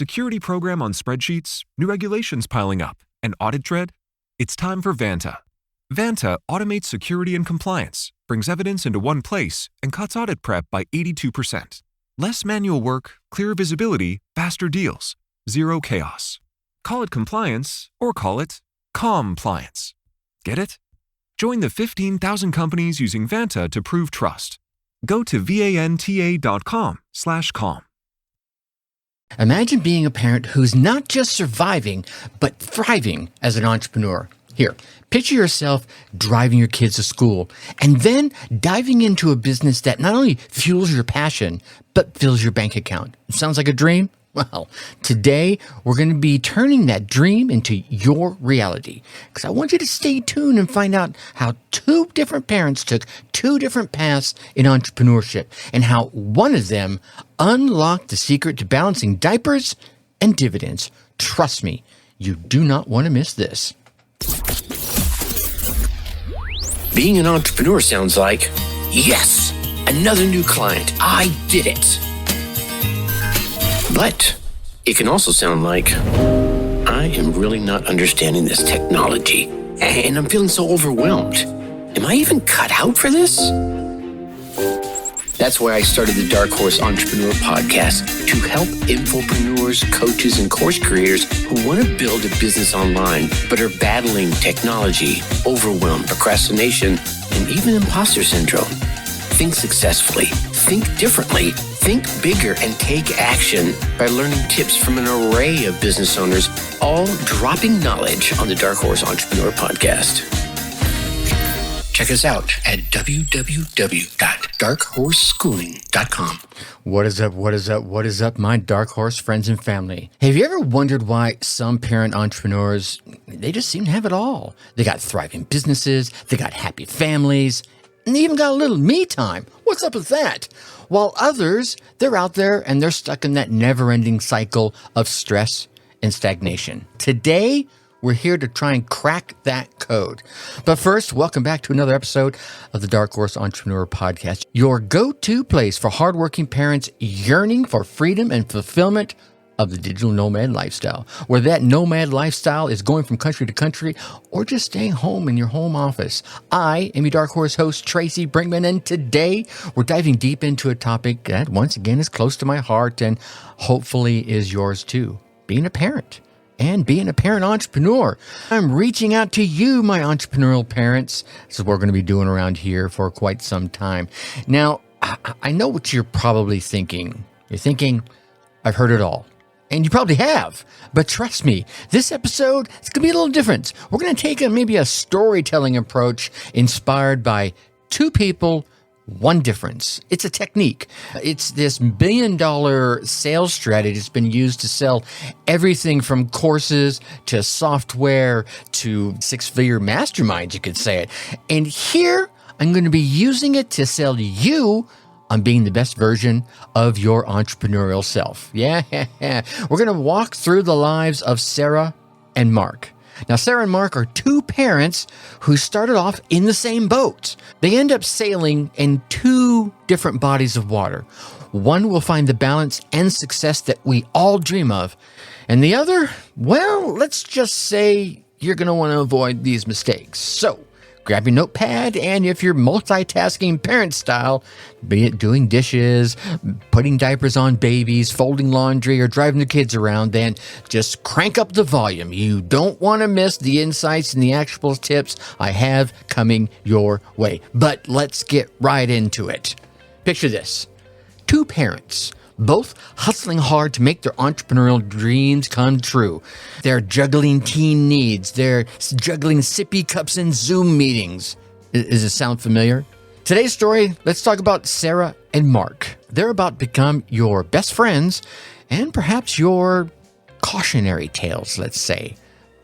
security program on spreadsheets, new regulations piling up, and audit dread? It's time for Vanta. Vanta automates security and compliance, brings evidence into one place, and cuts audit prep by 82%. Less manual work, clearer visibility, faster deals, zero chaos. Call it compliance or call it compliance. Get it? Join the 15,000 companies using Vanta to prove trust. Go to vanta.com/calm. Imagine being a parent who's not just surviving, but thriving as an entrepreneur. Here, picture yourself driving your kids to school and then diving into a business that not only fuels your passion, but fills your bank account. Sounds like a dream? Well, today we're going to be turning that dream into your reality. Because I want you to stay tuned and find out how two different parents took two different paths in entrepreneurship and how one of them unlocked the secret to balancing diapers and dividends. Trust me, you do not want to miss this. Being an entrepreneur sounds like, yes, another new client. I did it. But it can also sound like, I am really not understanding this technology, and I'm feeling so overwhelmed. Am I even cut out for this? That's why I started the Dark Horse Entrepreneur Podcast, to help infopreneurs, coaches, and course creators who want to build a business online, but are battling technology, overwhelm, procrastination, and even imposter syndrome. Think successfully, think differently, think bigger, and take action by learning tips from an array of business owners, all dropping knowledge on the Dark Horse Entrepreneur Podcast. Check us out at www.darkhorseschooling.com. What is up, what is up, what is up, my Dark Horse friends and family? Have you ever wondered why some parent entrepreneurs, they just seem to have it all? They got thriving businesses, they got happy families, and they even got a little me time. What's up with that? While others, they're out there and they're stuck in that never-ending cycle of stress and stagnation. Today, we're here to try and crack that code. But first, welcome back to another episode of the Dark Horse Entrepreneur Podcast, your go-to place for hardworking parents yearning for freedom and fulfillment of the digital nomad lifestyle, where that nomad lifestyle is going from country to country or just staying home in your home office. I am your Dark Horse host, Tracy Brinkman, and today we're diving deep into a topic that once again is close to my heart and hopefully is yours too, being a parent. And being a parent entrepreneur. I'm reaching out to you, my entrepreneurial parents. This is what we're going to be doing around here for quite some time. Now, I know what you're probably thinking. You're thinking, I've heard it all. And you probably have. But trust me, this episode is going to be a little different. We're going to take maybe a storytelling approach inspired by two people, one difference. It's a technique. It's this $1 billion sales strategy that's been used to sell everything from courses to software to six-figure masterminds, you could say it. And here, I'm going to be using it to sell you on being the best version of your entrepreneurial self. Yeah. We're going to walk through the lives of Sarah and Mark. Now, Sarah and Mark are two parents who started off in the same boat. They end up sailing in two different bodies of water. One will find the balance and success that we all dream of. And the other, well, let's just say you're going to want to avoid these mistakes. So, grab your notepad, and if you're multitasking parent style, be it doing dishes, putting diapers on babies, folding laundry, or driving the kids around, then just crank up the volume. You don't want to miss the insights and the actionable tips I have coming your way. But let's get right into it. Picture this. Two parents, both hustling hard to make their entrepreneurial dreams come true. They're juggling teen needs. They're juggling sippy cups and Zoom meetings. Does it sound familiar? Today's story, let's talk about Sarah and Mark. They're about to become your best friends and perhaps your cautionary tales, let's say.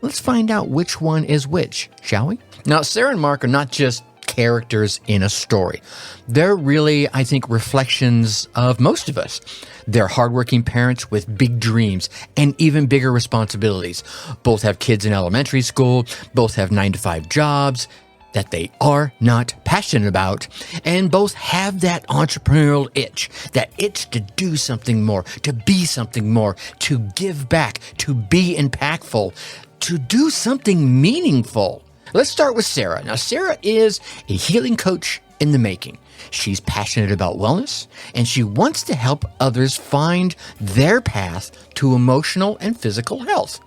Let's find out which one is which, shall we? Now, Sarah and Mark are not just characters in a story. They're really, I think, reflections of most of us. They're hardworking parents with big dreams and even bigger responsibilities. Both have kids in elementary school, both have 9-to-5 jobs. that they are not passionate about, and both have that entrepreneurial itch to do something more, to be something more, to give back, to be impactful, to do something meaningful. Let's start with Sarah. Now, Sarah is a healing coach in the making. She's passionate about wellness, and she wants to help others find their path to emotional and physical health.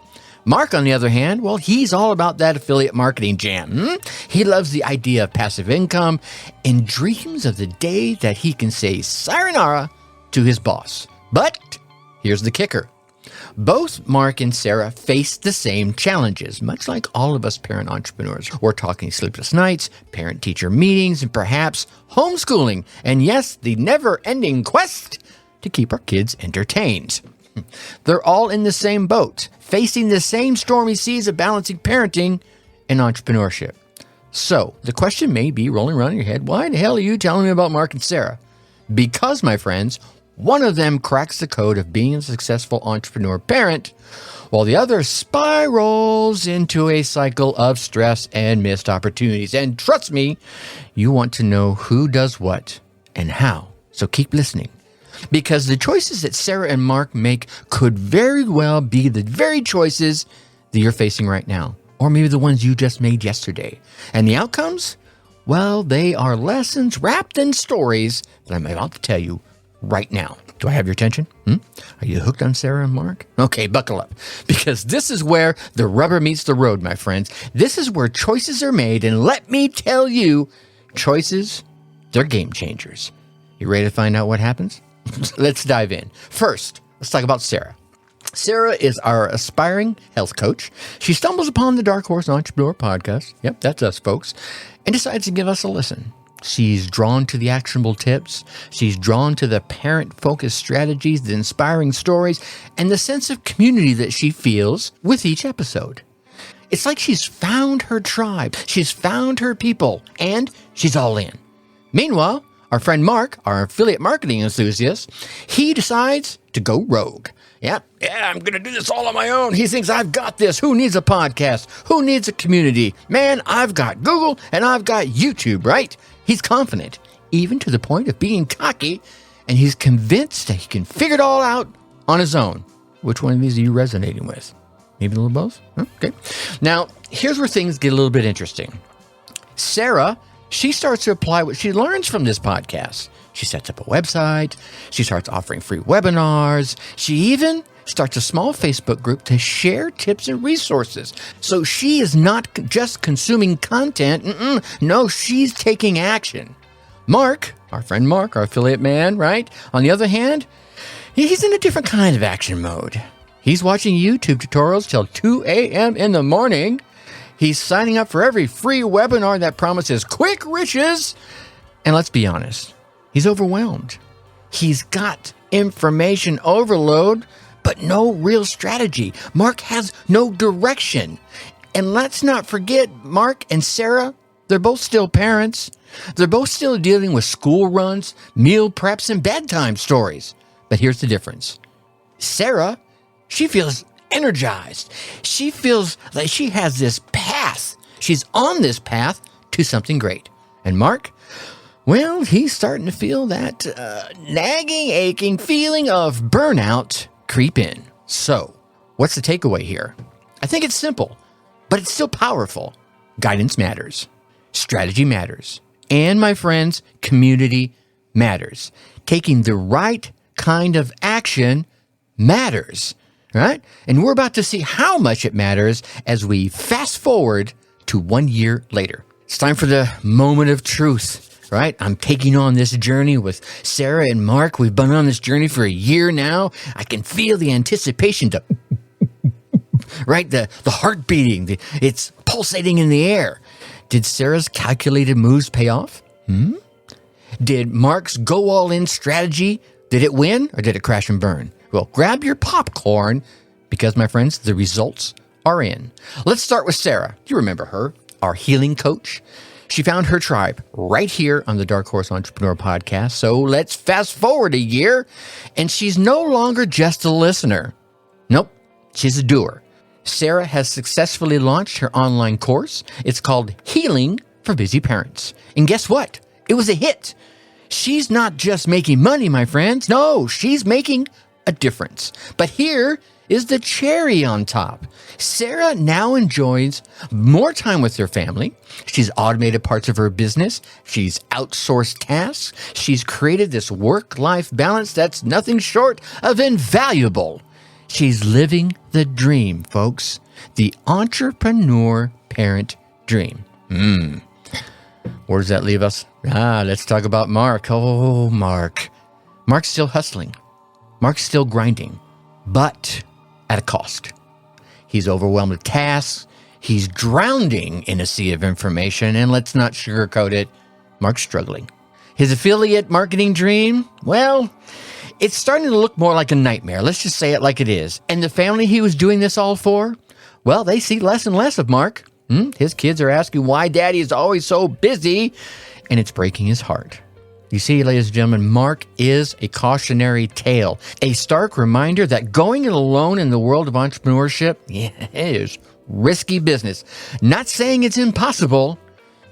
Mark, on the other hand, well, he's all about that affiliate marketing jam. He loves the idea of passive income and dreams of the day that he can say sayonara to his boss. But here's the kicker. Both Mark and Sarah face the same challenges, much like all of us parent entrepreneurs. We're talking sleepless nights, parent-teacher meetings, and perhaps homeschooling. And yes, the never-ending quest to keep our kids entertained. They're all in the same boat, facing the same stormy seas of balancing parenting and entrepreneurship. So the question may be rolling around in your head, why the hell are you telling me about Mark and Sarah? Because, my friends, one of them cracks the code of being a successful entrepreneur parent, while the other spirals into a cycle of stress and missed opportunities. And trust me, you want to know who does what and how. So keep listening. Because the choices that Sarah and Mark make could very well be the very choices that you're facing right now, or maybe the ones you just made yesterday. And the outcomes? Well, they are lessons wrapped in stories that I'm about to tell you right now. Do I have your attention? Are you hooked on Sarah and Mark? Okay, buckle up, because this is where the rubber meets the road, my friends. This is where choices are made, and let me tell you, choices, they're game changers. You ready to find out what happens? Let's dive in. First, let's talk about Sarah. Sarah is our aspiring health coach. She stumbles upon the Dark Horse Entrepreneur podcast. Yep, that's us, folks. And decides to give us a listen. She's drawn to the actionable tips. She's drawn to the parent-focused strategies, the inspiring stories, and the sense of community that she feels with each episode. It's like she's found her tribe. She's found her people, and she's all in. Meanwhile, our friend Mark, our affiliate marketing enthusiast, he decides to go rogue. Yeah, I'm going to do this all on my own. He thinks I've got this. Who needs a podcast? Who needs a community? Man, I've got Google and I've got YouTube, right? He's confident, even to the point of being cocky, and he's convinced that he can figure it all out on his own. Which one of these are you resonating with? Maybe a little both? Okay. Now, here's where things get a little bit interesting. Sarah, she starts to apply what she learns from this podcast. She sets up a website. She starts offering free webinars. She even starts a small Facebook group to share tips and resources. So she is not just consuming content. No, she's taking action. Mark, our friend Mark, our affiliate man, right? On the other hand, he's in a different kind of action mode. He's watching YouTube tutorials till 2 a.m. in the morning. He's signing up for every free webinar that promises quick riches. And let's be honest, he's overwhelmed. He's got information overload, but no real strategy. Mark has no direction. And let's not forget, Mark and Sarah, they're both still parents. They're both still dealing with school runs, meal preps, and bedtime stories. But here's the difference. Sarah, she feels energized. She feels like she has this path. She's on this path to something great. And Mark, well, he's starting to feel that nagging, aching feeling of burnout creep in. So, what's the takeaway here? I think it's simple, but it's still powerful. Guidance matters. Strategy matters. And, my friends, community matters. Taking the right kind of action matters, right? And we're about to see how much it matters as we fast forward to 1 year later. It's time for the moment of truth. Right? I'm taking on this journey with Sarah and Mark. We've been on this journey for a year now. I can feel the anticipation to, right? The heart beating. It's pulsating in the air. Did Sarah's calculated moves pay off? Did Mark's go all in strategy, did it win or did it crash and burn? Well, grab your popcorn because, my friends, the results are in. Let's start with Sarah. You remember her, our healing coach. She found her tribe right here on the Dark Horse Entrepreneur podcast. So let's fast forward a year, and she's no longer just a listener. Nope, she's a doer. Sarah has successfully launched her online course. It's called Healing for busy parents. And guess what? It was a hit. She's not just making money, my friends. No, she's making a difference. But here is the cherry on top. Sarah now enjoys more time with her family. She's automated parts of her business. She's outsourced tasks. She's created this work-life balance that's nothing short of invaluable. She's living the dream, folks. The entrepreneur parent dream. Where does that leave us? Let's talk about Mark. Oh, Mark. Mark's still hustling. Mark's still grinding, but at a cost. He's overwhelmed with tasks. He's drowning in a sea of information, and let's not sugarcoat it, Mark's struggling. His affiliate marketing dream, well, it's starting to look more like a nightmare. Let's just say it like it is. And the family he was doing this all for, well, they see less and less of Mark. His kids are asking why Daddy is always so busy, and it's breaking his heart. You see, ladies and gentlemen, Mark is a cautionary tale, a stark reminder that going it alone in the world of entrepreneurship is risky business. Not saying it's impossible,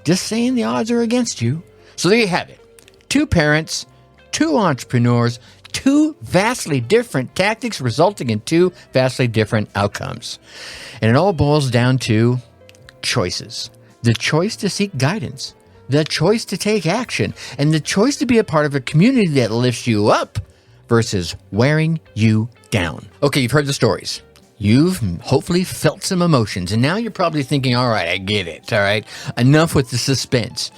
just saying the odds are against you. So there you have it. 2 parents, 2 entrepreneurs, 2 vastly different tactics resulting in 2 vastly different outcomes. And it all boils down to choices. The choice to seek guidance, the choice to take action, and the choice to be a part of a community that lifts you up versus wearing you down. Okay, you've heard the stories. You've hopefully felt some emotions, and now you're probably thinking, all right, I get it, all right? Enough with the suspense.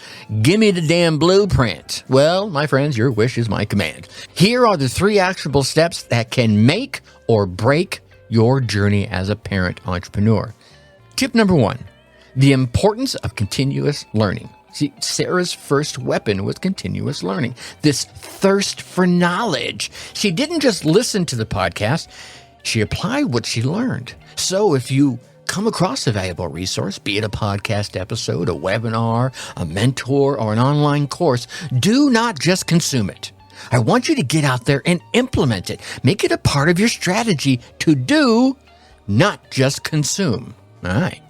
Give me the damn blueprint. Well, my friends, your wish is my command. Here are the 3 actionable steps that can make or break your journey as a parent entrepreneur. Tip number 1, the importance of continuous learning. See, Sarah's first weapon was continuous learning, this thirst for knowledge. She didn't just listen to the podcast, she applied what she learned. So if you come across a valuable resource, be it a podcast episode, a webinar, a mentor, or an online course, do not just consume it. I want you to get out there and implement it. Make it a part of your strategy to do, not just consume. All right.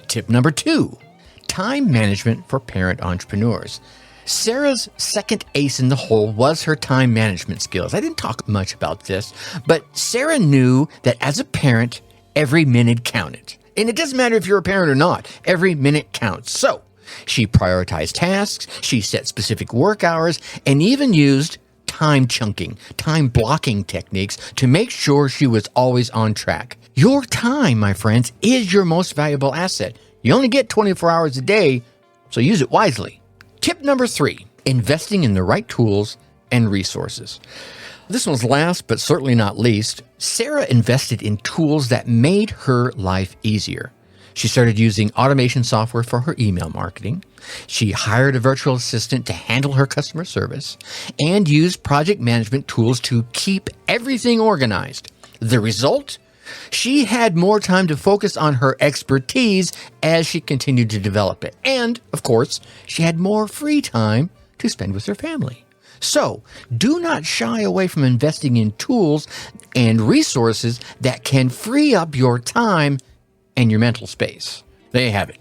Tip number 2. Time management for parent entrepreneurs. Sarah's second ace in the hole was her time management skills. I didn't talk much about this, but Sarah knew that as a parent, every minute counted. And it doesn't matter if you're a parent or not, every minute counts. So she prioritized tasks, she set specific work hours, and even used time chunking, time blocking techniques to make sure she was always on track. Your time, my friends, is your most valuable asset. You only get 24 hours a day, so use it wisely. Tip number 3, investing in the right tools and resources. This one's last, but certainly not least. Sarah invested in tools that made her life easier. She started using automation software for her email marketing. She hired a virtual assistant to handle her customer service and used project management tools to keep everything organized. The result? She had more time to focus on her expertise as she continued to develop it. And, of course, she had more free time to spend with her family. So, do not shy away from investing in tools and resources that can free up your time and your mental space. There you have it.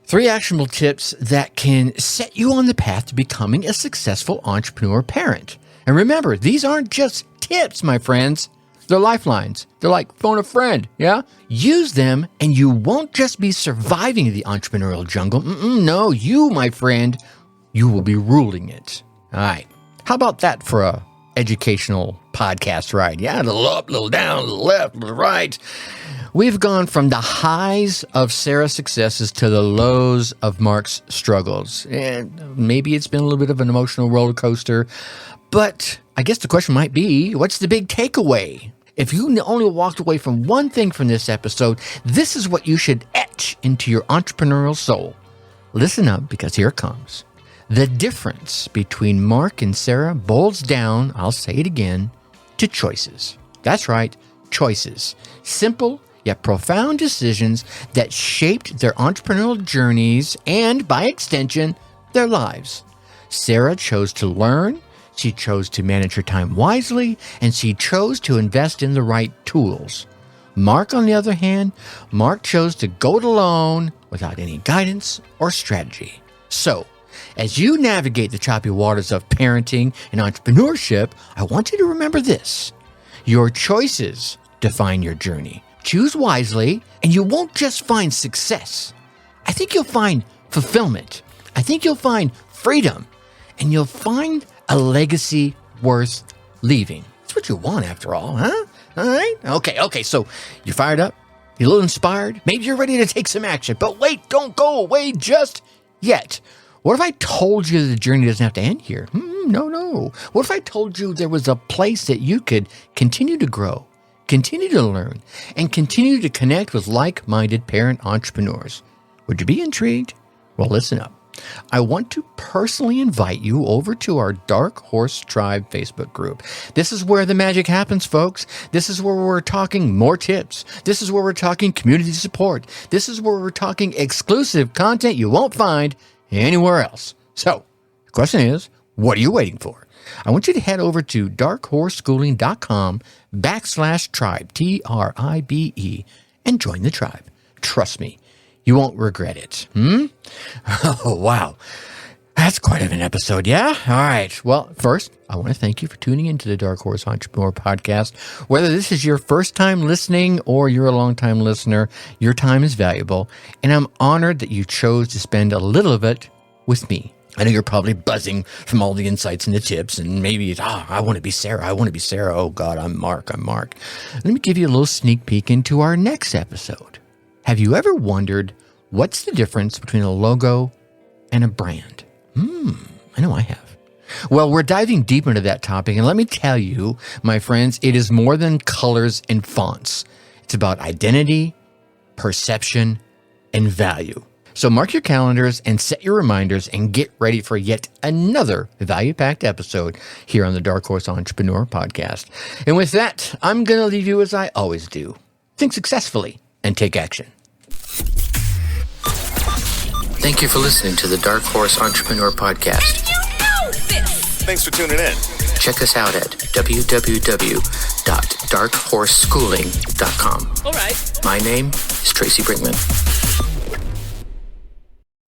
3 actionable tips that can set you on the path to becoming a successful entrepreneur parent. And remember, these aren't just tips, my friends. They're lifelines. They're like phone a friend, yeah? Use them and you won't just be surviving the entrepreneurial jungle. No, you, my friend, you will be ruling it. All right. How about that for a educational podcast ride? Yeah, a little up, a little down, a little left, a little right. We've gone from the highs of Sarah's successes to the lows of Mark's struggles. And maybe it's been a little bit of an emotional roller coaster, but I guess the question might be, what's the big takeaway? If you only walked away from one thing from this episode, this is what you should etch into your entrepreneurial soul. Listen up, because here it comes. The difference between Mark and Sarah boils down, I'll say it again, to choices. That's right, choices. Simple yet profound decisions that shaped their entrepreneurial journeys and, by extension, their lives. Sarah chose to learn, she chose to manage her time wisely, and she chose to invest in the right tools. Mark, on the other hand, Mark chose to go it alone without any guidance or strategy. So, as you navigate the choppy waters of parenting and entrepreneurship, I want you to remember this. Your choices define your journey. Choose wisely, and you won't just find success. I think you'll find fulfillment. I think you'll find freedom, and you'll find a legacy worth leaving. That's what you want, after all, huh? All right? Okay, so you're fired up? You're a little inspired? Maybe you're ready to take some action. But wait, don't go away just yet. What if I told you the journey doesn't have to end here? No. What if I told you there was a place that you could continue to grow, continue to learn, and continue to connect with like-minded parent entrepreneurs? Would you be intrigued? Well, listen up. I want to personally invite you over to our Dark Horse Tribe Facebook group. This is where the magic happens, folks. This is where we're talking more tips. This is where we're talking community support. This is where we're talking exclusive content you won't find anywhere else. So, the question is, what are you waiting for? I want you to head over to darkhorseschooling.com/tribe, TRIBE, and join the tribe. Trust me, you won't regret it. Oh, wow. That's quite of an episode, yeah? All right. Well, first, I want to thank you for tuning into the Dark Horse Entrepreneur Podcast. Whether this is your first time listening or you're a long-time listener, your time is valuable, and I'm honored that you chose to spend a little of it with me. I know you're probably buzzing from all the insights and the tips, and maybe it's, I want to be Sarah. Oh, God, I'm Mark. Let me give you a little sneak peek into our next episode. Have you ever wondered what's the difference between a logo and a brand? I know I have. Well, we're diving deep into that topic, and let me tell you, my friends, it is more than colors and fonts. It's about identity, perception, and value. So mark your calendars and set your reminders and get ready for yet another value-packed episode here on the Dark Horse Entrepreneur Podcast. And with that, I'm going to leave you as I always do. Think successfully and take action. Thank you for listening to the Dark Horse Entrepreneur Podcast. You know this! Thanks for tuning in. Check us out at www.darkhorseschooling.com. All right. My name is Tracy Brinkman.